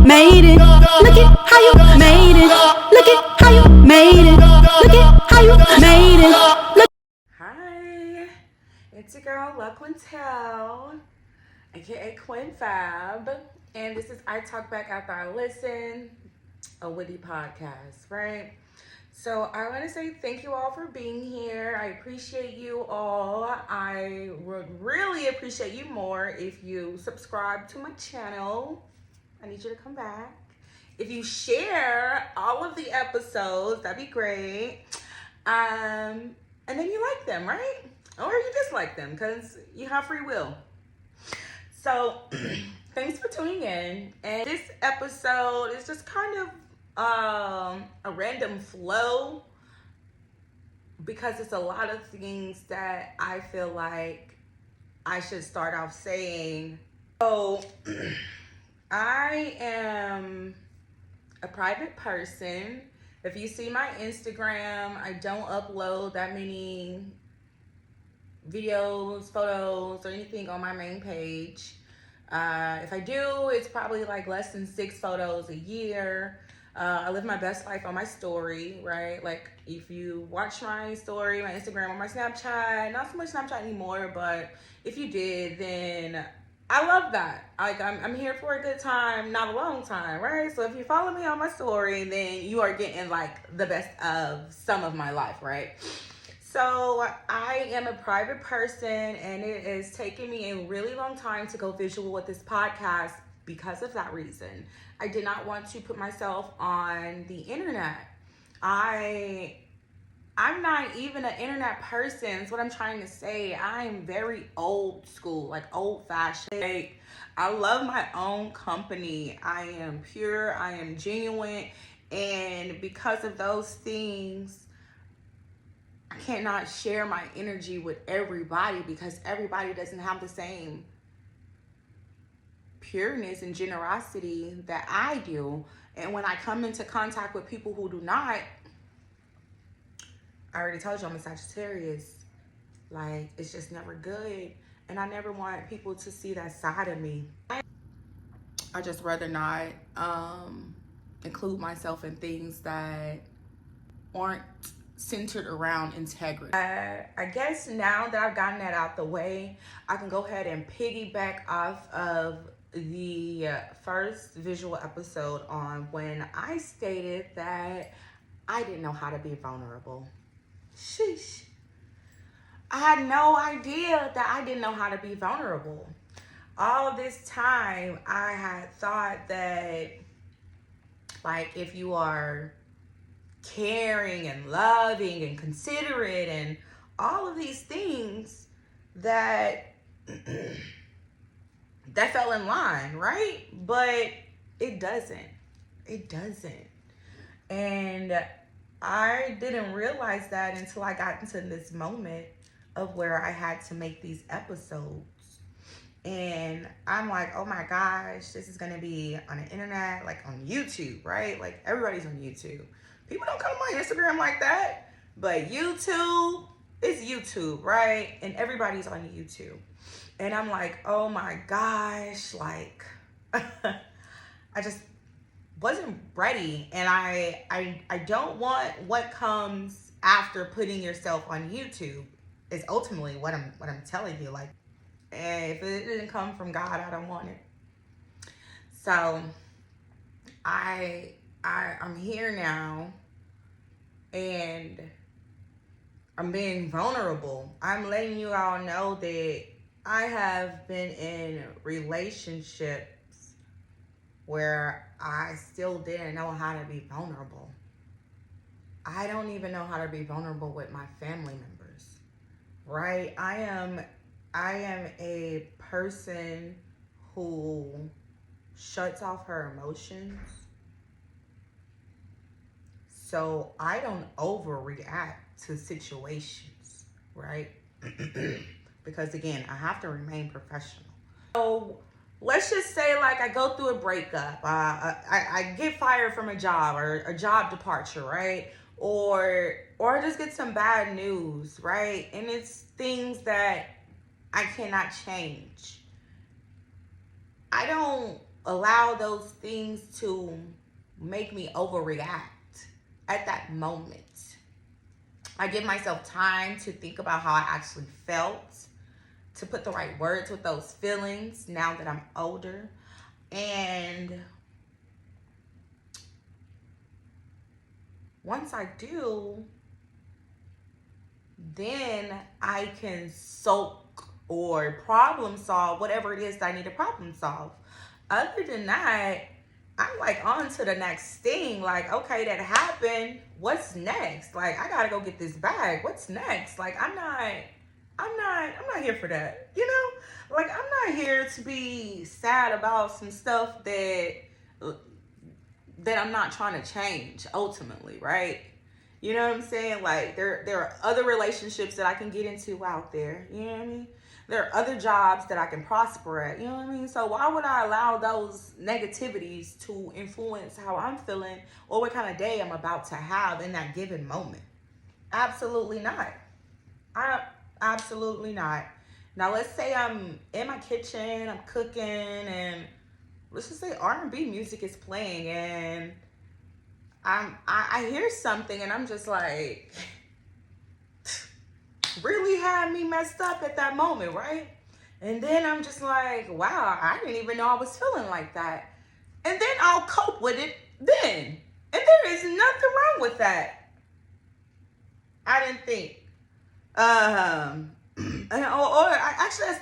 made it. Look at how you made it. Look at how you made it. Look at how you made it. Hi, it's your girl La Quintel, aka Quinn Fab, and this is I Talk Back After I Listen, a witty podcast, right? So I want to say thank you all for being here. I appreciate you all. I would really appreciate you more if you subscribe to my channel. I need you to come back. If you share all of the episodes, that'd be great. And then you like them, right? Or you dislike them because you have free will. So thanks for tuning in. And this episode is just kind of a random flow because it's a lot of things that I feel like I should start off saying. So I am a private person. If you see my Instagram, I don't upload that many videos, photos, or anything on my main page. If I do, it's probably like less than 6 photos a year. I live my best life on my story, right? Like if you watch my story, my Instagram, or my Snapchat, not so much Snapchat anymore, but if you did, then I love that. Like I'm here for a good time, not a long time, right? So if you follow me on my story, then you are getting like the best of some of my life, right? So I am a private person, and it is taking me a really long time to go visual with this podcast because of that reason. I did not want to put myself on the internet. I'm not even an internet person. Is what I'm trying to say. I'm very old school, like old fashioned. Like, I love my own company. I am pure. I am genuine. And because of those things, I cannot share my energy with everybody because everybody doesn't have the same pureness and generosity that I do. And when I come into contact with people who do not, I already told you I'm a Sagittarius. Like, it's just never good. And I never want people to see that side of me. I just rather not include myself in things that aren't centered around integrity. I guess now that I've gotten that out the way, I can go ahead and piggyback off of the first visual episode on when I stated that I didn't know how to be vulnerable. Sheesh. I had no idea that I didn't know how to be vulnerable. All this time, I had thought that, like, if you are caring and loving and considerate and all of these things, that that fell in line, right? But it doesn't. It doesn't. And I didn't realize that until I got into this moment of where I had to make these episodes. And I'm like, oh my gosh, this is gonna be on the internet, like on YouTube, right? Like everybody's on YouTube. People don't come on my Instagram like that, but YouTube is YouTube, right? And everybody's on YouTube. And I'm like, oh my gosh, like I just wasn't ready. And I don't want what comes after putting yourself on YouTube is ultimately what I'm telling you. Like, if it didn't come from God, I don't want it. So I'm here now, and I'm being vulnerable. I'm letting you all know that I have been in relationships where I still didn't know how to be vulnerable. I don't even know how to be vulnerable with my family members, right? I am a person who shuts off her emotions. So I don't overreact to situations, right? Because again, I have to remain professional. So let's just say, like, I go through a breakup, I get fired from a job or a job departure, right? Or I just get some bad news, right? And it's things that I cannot change. I don't allow those things to make me overreact at that moment. I give myself time to think about how I actually felt, to put the right words with those feelings now that I'm older. And once I do, then I can soak or problem solve whatever it is that I need to problem solve. Other than that, I'm like on to the next thing. Like, okay, that happened. What's next? Like, I gotta go get this bag. What's next? Like, I'm not here for that. You know? Like, I'm not here to be sad about some stuff that I'm not trying to change ultimately, right? You know what I'm saying? Like, there are other relationships that I can get into out there. You know what I mean? There are other jobs that I can prosper at. You know what I mean? So why would I allow those negativities to influence how I'm feeling or what kind of day I'm about to have in that given moment? Absolutely not. Absolutely not. Now, let's say I'm in my kitchen, I'm cooking, and let's just say R&B music is playing, and I hear something, and I'm just like, really had me messed up at that moment, right? And then I'm just like, wow, I didn't even know I was feeling like that. And then I'll cope with it then. And there is nothing wrong with that. I didn't think. I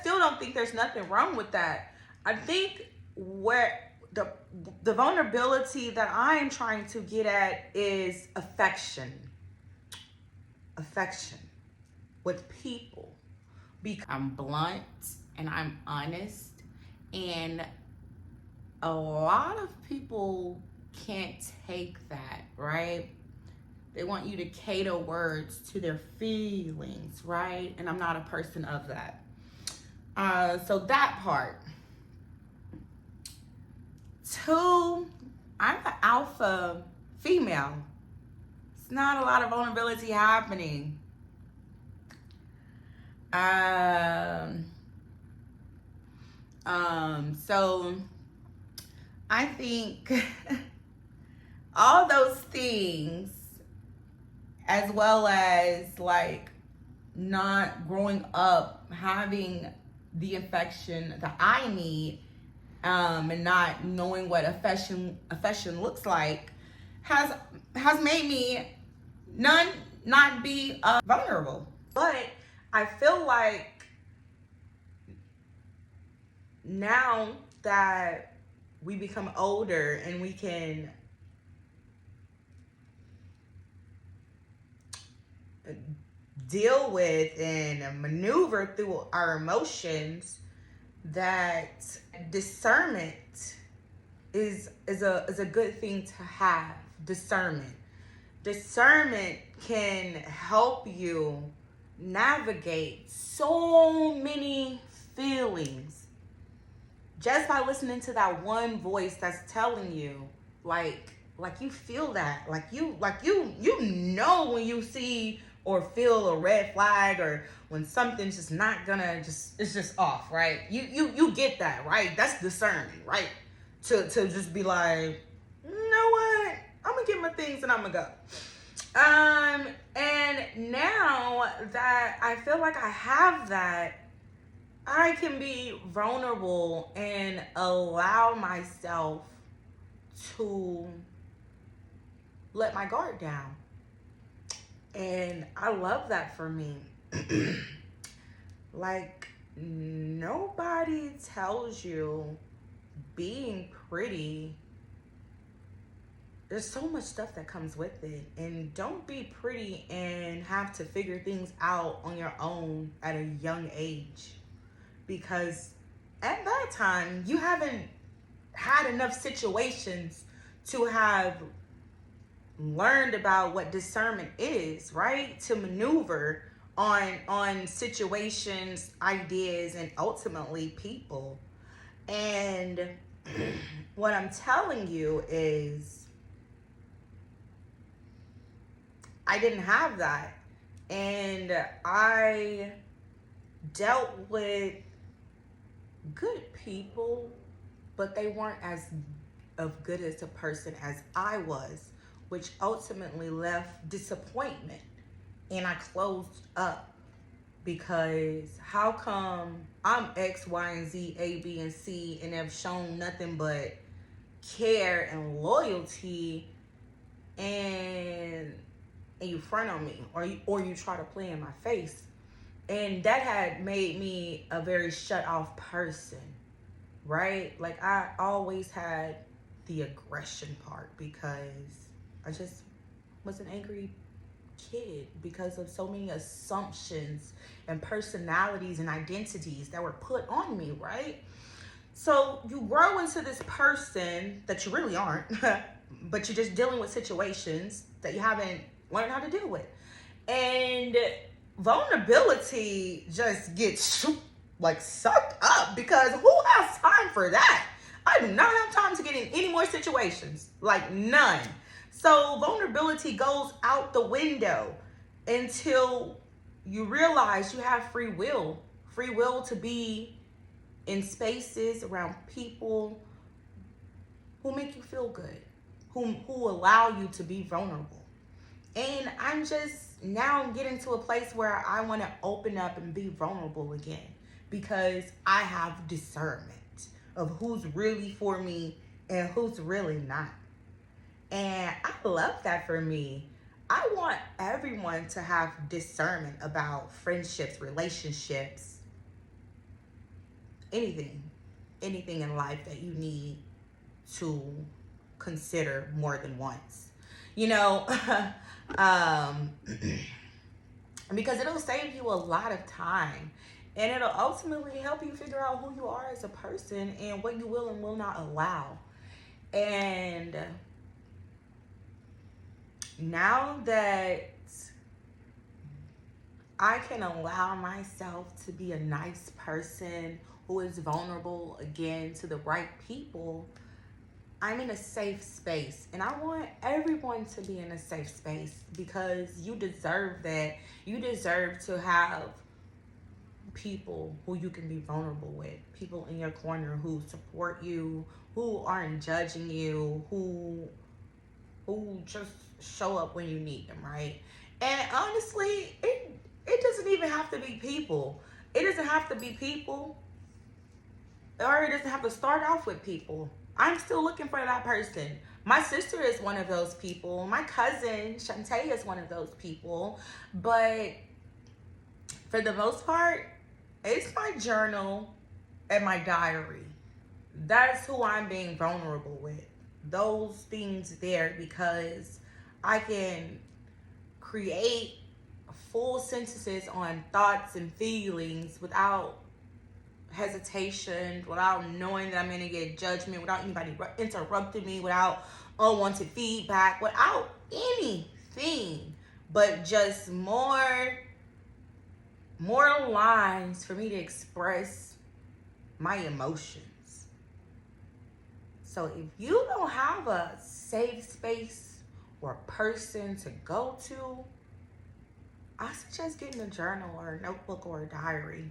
still don't think there's nothing wrong with that. I think where the vulnerability that I am trying to get at is affection with people. Because I'm blunt and I'm honest, and a lot of people can't take that, right? They want you to cater words to their feelings, right? And I'm not a person of that. So that part. 2, I'm an alpha female. It's not a lot of vulnerability happening. So I think all those things, as well as like not growing up having the affection that I need, and not knowing what affection looks like, has made me not be vulnerable. But I feel like now that we become older and we can deal with and maneuver through our emotions, that discernment is a good thing to have. Discernment can help you navigate so many feelings just by listening to that one voice that's telling you, like you feel that, like you know when you see or feel a red flag, or when something's just not gonna it's just off, right? You get that, right? That's discerning, right? To just be like, you know what? I'm gonna get my things and I'm gonna go. And now that I feel like I have that, I can be vulnerable and allow myself to let my guard down. And I love that for me. Like, nobody tells you being pretty, there's so much stuff that comes with it. And don't be pretty and have to figure things out on your own at a young age. Because at that time, you haven't had enough situations to have learned about what discernment is, right? To maneuver on situations, ideas, and ultimately people. And what I'm telling you is, I didn't have that. And I dealt with good people but they weren't as of good as a person as I was, which ultimately left disappointment. And I closed up because how come I'm X, Y, and Z, A, B, and C, and have shown nothing but care and loyalty, and you front on me, or you try to play in my face. And that had made me a very shut off person, right? Like, I always had the aggression part because I just was an angry kid because of so many assumptions and personalities and identities that were put on me, right? So you grow into this person that you really aren't, but you're just dealing with situations that you haven't learned how to deal with. And vulnerability just gets like sucked up because who has time for that? I do not have time to get in any more situations, like none. So vulnerability goes out the window until you realize you have free will to be in spaces around people who make you feel good, who allow you to be vulnerable. And I'm just now getting to a place where I want to open up and be vulnerable again because I have discernment of who's really for me and who's really not. And I love that for me. I want everyone to have discernment about friendships, relationships, anything in life that you need to consider more than once. You know, because it'll save you a lot of time, and it'll ultimately help you figure out who you are as a person and what you will and will not allow. And now that I can allow myself to be a nice person who is vulnerable again to the right people, I'm in a safe space. And I want everyone to be in a safe space because you deserve that. You deserve to have people who you can be vulnerable with, people in your corner who support you, who aren't judging you, who just show up when you need them, right? And honestly, it doesn't even have to be people. It doesn't have to be people, or it doesn't have to start off with people. I'm still looking for that person. My sister is one of those people. My cousin, Shantae, is one of those people. But for the most part, it's my journal and my diary. That's who I'm being vulnerable with. Those things there because I can create full sentences on thoughts and feelings without hesitation, without knowing that I'm going to get judgment, without anybody interrupting me, without unwanted feedback, without anything, but just more lines for me to express my emotions. So if you don't have a safe space or a person to go to, I suggest getting a journal or a notebook or a diary.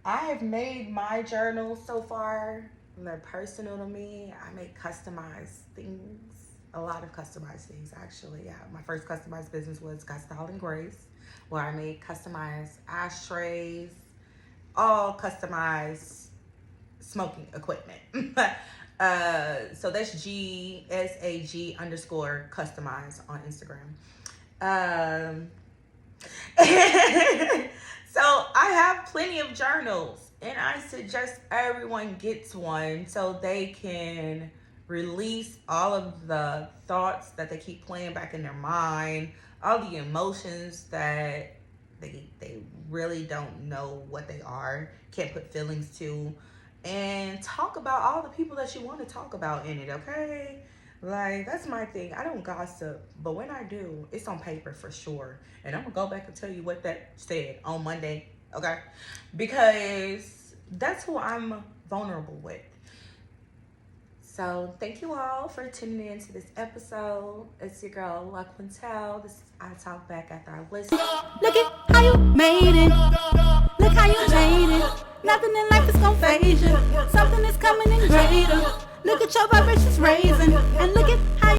I have made my journal so far. They're personal to me. I make customized things, a lot of customized things actually. Yeah, my first customized business was Got Style and Grace, where I made customized ashtrays, all customized smoking equipment. So that's GSAG_customized on Instagram. So I have plenty of journals, and I suggest everyone gets one so they can release all of the thoughts that they keep playing back in their mind, all the emotions that they really don't know what they are, can't put feelings to, and talk about all the people that you want to talk about in it, okay? Like, that's my thing. I don't gossip, but when I do, it's on paper for sure. And I'm going to go back and tell you what that said on Monday, okay? Because that's who I'm vulnerable with. So thank you all for tuning in to this episode. It's your girl, LaQuintel. This is I Talk Back After I Listen. Look at how you made it. Look how how you made it. Nothing in life is gonna phase you. Something is coming in greater. Look at your vibrations raising.